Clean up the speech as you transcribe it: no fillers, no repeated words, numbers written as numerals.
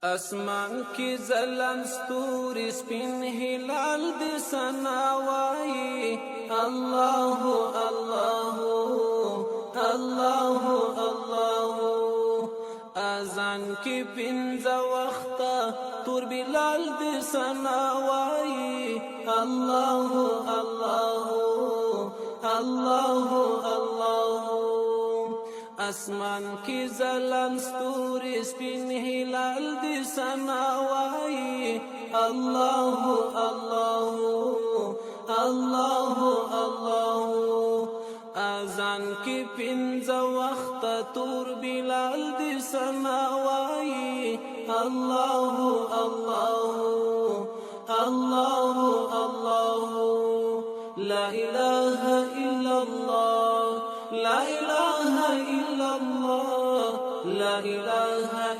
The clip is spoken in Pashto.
اسمان کی زلن ستوری سپین هلال دی سناوائی اللہ اللہ اللہ اللہ اذان کی پنز وقتا تور بلال دی سناوائی اللہ اللہ اللہ اللہ اسمان کی زلن ستوری سپین هلال دی سناوائی اللہ اللہ اللہ اللہ اذان کی پنز وقت تور بلال دی سناوائی اللہ اللہ اللہ اللہ لا الہ الا اللہ لا الہ الا اللہ لا الہ